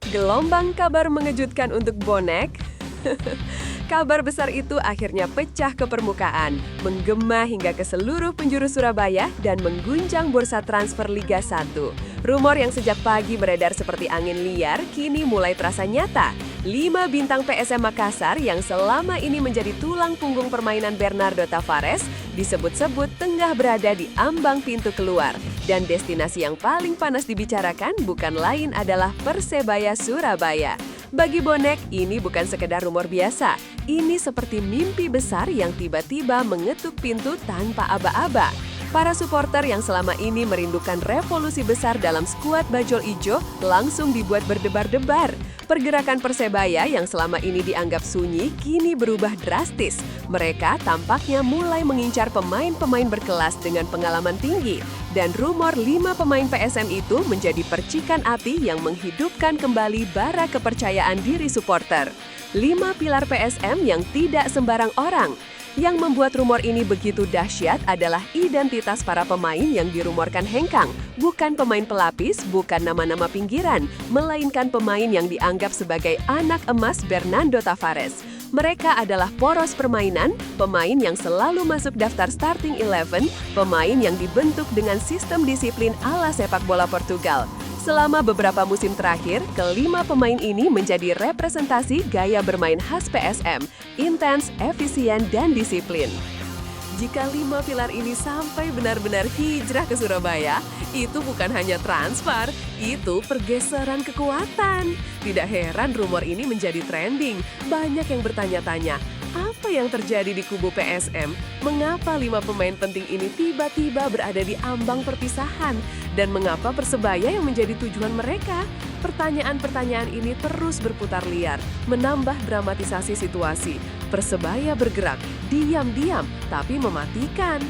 Gelombang kabar mengejutkan untuk bonek. Kabar besar itu akhirnya pecah ke permukaan, menggema hingga ke seluruh penjuru Surabaya dan mengguncang bursa transfer Liga 1. Rumor yang sejak pagi beredar seperti angin liar kini mulai terasa nyata. 5 bintang PSM Makassar yang selama ini menjadi tulang punggung permainan Bernardo Tavares disebut-sebut tengah berada di ambang pintu keluar. Dan destinasi yang paling panas dibicarakan bukan lain adalah Persebaya Surabaya. Bagi bonek, ini bukan sekedar rumor biasa. Ini seperti mimpi besar yang tiba-tiba mengetuk pintu tanpa aba-aba. Para supporter yang selama ini merindukan revolusi besar dalam skuad bajul ijo langsung dibuat berdebar-debar. Pergerakan Persebaya yang selama ini dianggap sunyi kini berubah drastis. Mereka tampaknya mulai mengincar pemain-pemain berkelas dengan pengalaman tinggi. Dan rumor 5 pemain PSM itu menjadi percikan api yang menghidupkan kembali bara kepercayaan diri supporter. 5 pilar PSM yang tidak sembarang orang. Yang membuat rumor ini begitu dahsyat adalah identitas para pemain yang dirumorkan hengkang. Bukan pemain pelapis, bukan nama-nama pinggiran, melainkan pemain yang dianggap sebagai anak emas Bernardo Tavares. Mereka adalah poros permainan, pemain yang selalu masuk daftar starting 11, pemain yang dibentuk dengan sistem disiplin ala sepak bola Portugal. Selama beberapa musim terakhir, kelima pemain ini menjadi representasi gaya bermain khas PSM, intens, efisien, dan disiplin. Jika 5 pilar ini sampai benar-benar hijrah ke Surabaya, itu bukan hanya transfer, itu pergeseran kekuatan. Tidak heran rumor ini menjadi trending. Banyak yang bertanya-tanya, apa yang terjadi di kubu PSM? Mengapa 5 pemain penting ini tiba-tiba berada di ambang perpisahan? Dan mengapa Persebaya yang menjadi tujuan mereka? Pertanyaan-pertanyaan ini terus berputar liar, menambah dramatisasi situasi. Persebaya bergerak, diam-diam, tapi mematikan.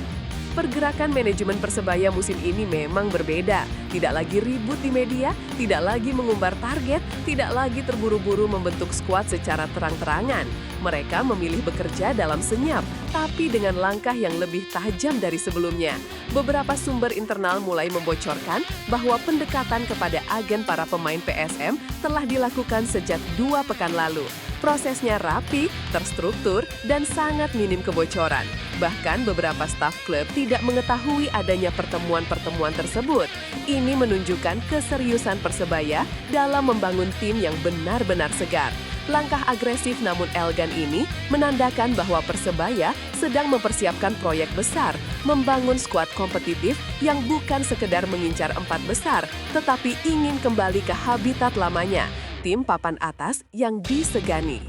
Pergerakan manajemen Persebaya musim ini memang berbeda. Tidak lagi ribut di media, tidak lagi mengumbar target, tidak lagi terburu-buru membentuk skuad secara terang-terangan. Mereka memilih bekerja dalam senyap, tapi dengan langkah yang lebih tajam dari sebelumnya. Beberapa sumber internal mulai membocorkan bahwa pendekatan kepada agen para pemain PSM telah dilakukan sejak 2 pekan lalu. Prosesnya rapi, terstruktur, dan sangat minim kebocoran. Bahkan beberapa staf klub tidak mengetahui adanya pertemuan-pertemuan tersebut. Ini menunjukkan keseriusan Persebaya dalam membangun tim yang benar-benar segar. Langkah agresif namun elegan ini menandakan bahwa Persebaya sedang mempersiapkan proyek besar, membangun skuad kompetitif yang bukan sekedar mengincar 4 besar, tetapi ingin kembali ke habitat lamanya, tim papan atas yang disegani.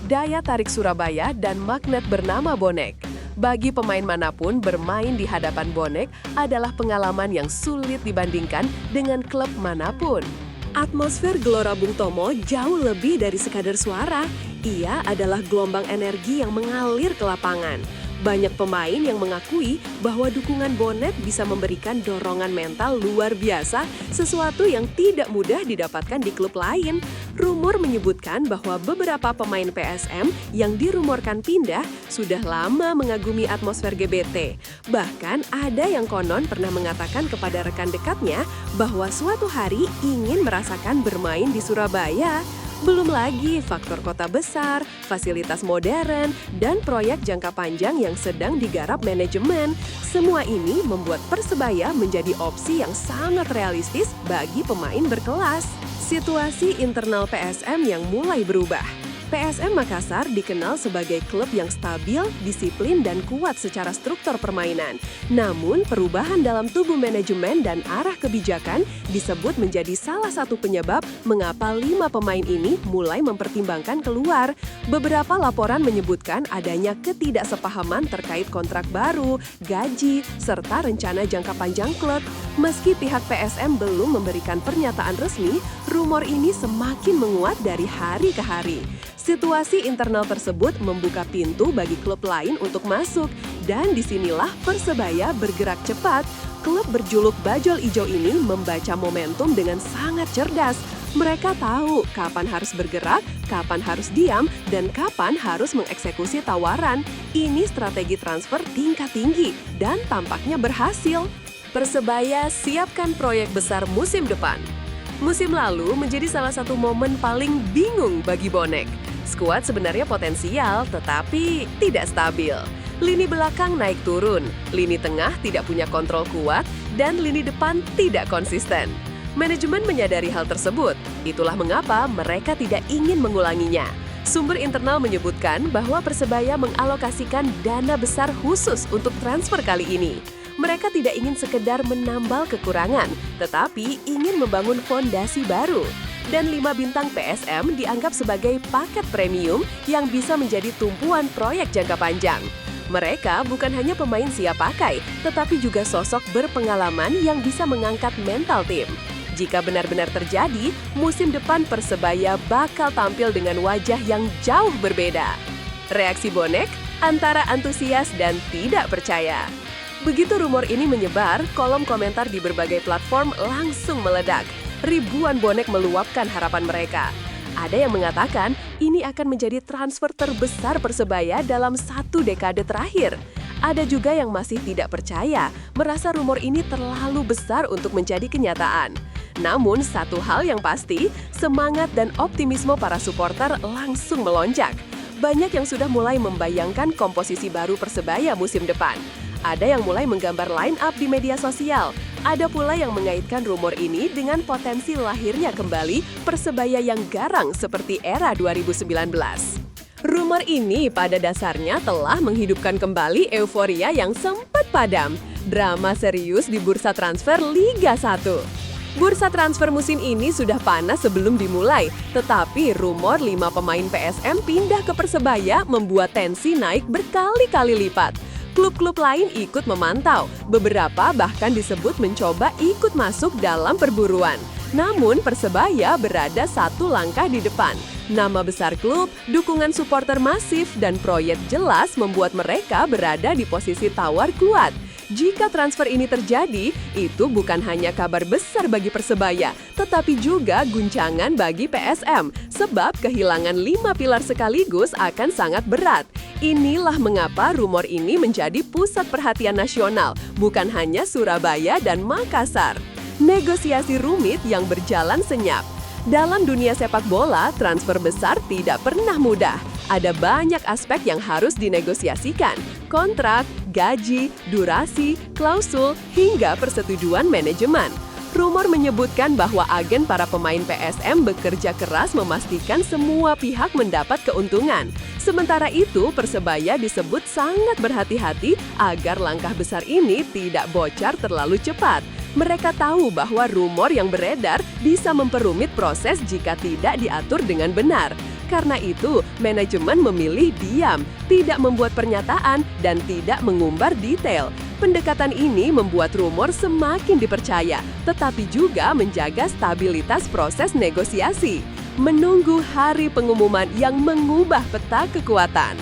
Daya tarik Surabaya dan magnet bernama bonek. Bagi pemain manapun, bermain di hadapan bonek adalah pengalaman yang sulit dibandingkan dengan klub manapun. Atmosfer Gelora Bung Tomo jauh lebih dari sekadar suara. Ia adalah gelombang energi yang mengalir ke lapangan. Banyak pemain yang mengakui bahwa dukungan bonek bisa memberikan dorongan mental luar biasa, sesuatu yang tidak mudah didapatkan di klub lain. Rumor menyebutkan bahwa beberapa pemain PSM yang dirumorkan pindah sudah lama mengagumi atmosfer GBT. Bahkan ada yang konon pernah mengatakan kepada rekan dekatnya bahwa suatu hari ingin merasakan bermain di Surabaya. Belum lagi faktor kota besar, fasilitas modern, dan proyek jangka panjang yang sedang digarap manajemen. Semua ini membuat Persebaya menjadi opsi yang sangat realistis bagi pemain berkelas. Situasi internal PSM yang mulai berubah. PSM Makassar dikenal sebagai klub yang stabil, disiplin, dan kuat secara struktur permainan. Namun, perubahan dalam tubuh manajemen dan arah kebijakan disebut menjadi salah satu penyebab mengapa 5 pemain ini mulai mempertimbangkan keluar. Beberapa laporan menyebutkan adanya ketidaksepahaman terkait kontrak baru, gaji, serta rencana jangka panjang klub. Meski pihak PSM belum memberikan pernyataan resmi, rumor ini semakin menguat dari hari ke hari. Situasi internal tersebut membuka pintu bagi klub lain untuk masuk, dan disinilah Persebaya bergerak cepat. Klub berjuluk Bajul Ijo ini membaca momentum dengan sangat cerdas. Mereka tahu kapan harus bergerak, kapan harus diam, dan kapan harus mengeksekusi tawaran. Ini strategi transfer tingkat tinggi dan tampaknya berhasil. Persebaya siapkan proyek besar musim depan. Musim lalu menjadi salah satu momen paling bingung bagi bonek. Skuad sebenarnya potensial, tetapi tidak stabil. Lini belakang naik turun, lini tengah tidak punya kontrol kuat, dan lini depan tidak konsisten. Manajemen menyadari hal tersebut, itulah mengapa mereka tidak ingin mengulanginya. Sumber internal menyebutkan bahwa Persebaya mengalokasikan dana besar khusus untuk transfer kali ini. Mereka tidak ingin sekedar menambal kekurangan, tetapi ingin membangun fondasi baru. Dan 5 bintang PSM dianggap sebagai paket premium yang bisa menjadi tumpuan proyek jangka panjang. Mereka bukan hanya pemain siap pakai, tetapi juga sosok berpengalaman yang bisa mengangkat mental tim. Jika benar-benar terjadi, musim depan Persebaya bakal tampil dengan wajah yang jauh berbeda. Reaksi bonek antara antusias dan tidak percaya. Begitu rumor ini menyebar, kolom komentar di berbagai platform langsung meledak. Ribuan bonek meluapkan harapan mereka. Ada yang mengatakan ini akan menjadi transfer terbesar Persebaya dalam 1 dekade terakhir. Ada juga yang masih tidak percaya, merasa rumor ini terlalu besar untuk menjadi kenyataan. Namun satu hal yang pasti, semangat dan optimisme para supporter langsung melonjak. Banyak yang sudah mulai membayangkan komposisi baru Persebaya musim depan. Ada yang mulai menggambar line up di media sosial. Ada pula yang mengaitkan rumor ini dengan potensi lahirnya kembali Persebaya yang garang seperti era 2019. Rumor ini pada dasarnya telah menghidupkan kembali euforia yang sempat padam. Drama serius di bursa transfer Liga 1. Bursa transfer musim ini sudah panas sebelum dimulai, tetapi rumor 5 pemain PSM pindah ke Persebaya membuat tensi naik berkali-kali lipat. Klub-klub lain ikut memantau, beberapa bahkan disebut mencoba ikut masuk dalam perburuan. Namun Persebaya berada 1 langkah di depan. Nama besar klub, dukungan supporter masif, dan proyek jelas membuat mereka berada di posisi tawar kuat. Jika transfer ini terjadi, itu bukan hanya kabar besar bagi Persebaya, tetapi juga guncangan bagi PSM, sebab kehilangan 5 pilar sekaligus akan sangat berat. Inilah mengapa rumor ini menjadi pusat perhatian nasional, bukan hanya Surabaya dan Makassar. Negosiasi rumit yang berjalan senyap. Dalam dunia sepak bola, transfer besar tidak pernah mudah. Ada banyak aspek yang harus dinegosiasikan. Kontrak, gaji, durasi, klausul, hingga persetujuan manajemen. Rumor menyebutkan bahwa agen para pemain PSM bekerja keras memastikan semua pihak mendapat keuntungan. Sementara itu, Persebaya disebut sangat berhati-hati agar langkah besar ini tidak bocor terlalu cepat. Mereka tahu bahwa rumor yang beredar bisa memperumit proses jika tidak diatur dengan benar. Karena itu, manajemen memilih diam, tidak membuat pernyataan, dan tidak mengumbar detail. Pendekatan ini membuat rumor semakin dipercaya, tetapi juga menjaga stabilitas proses negosiasi. Menunggu hari pengumuman yang mengubah peta kekuatan.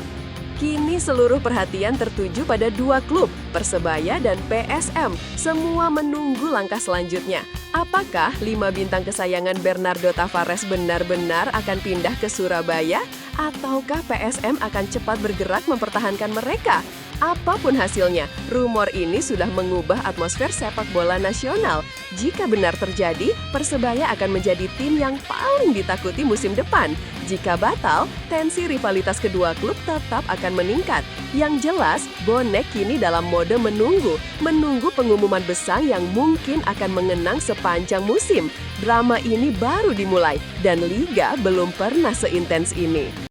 Kini seluruh perhatian tertuju pada 2 klub, Persebaya dan PSM. Semua menunggu langkah selanjutnya. Apakah 5 bintang kesayangan Bernardo Tavares benar-benar akan pindah ke Surabaya? Ataukah PSM akan cepat bergerak mempertahankan mereka? Apapun hasilnya, rumor ini sudah mengubah atmosfer sepak bola nasional. Jika benar terjadi, Persebaya akan menjadi tim yang paling ditakuti musim depan. Jika batal, tensi rivalitas kedua klub tetap akan meningkat. Yang jelas, bonek kini dalam mode menunggu pengumuman besar yang mungkin akan mengenang sepanjang musim. Drama ini baru dimulai, dan Liga belum pernah seintens ini.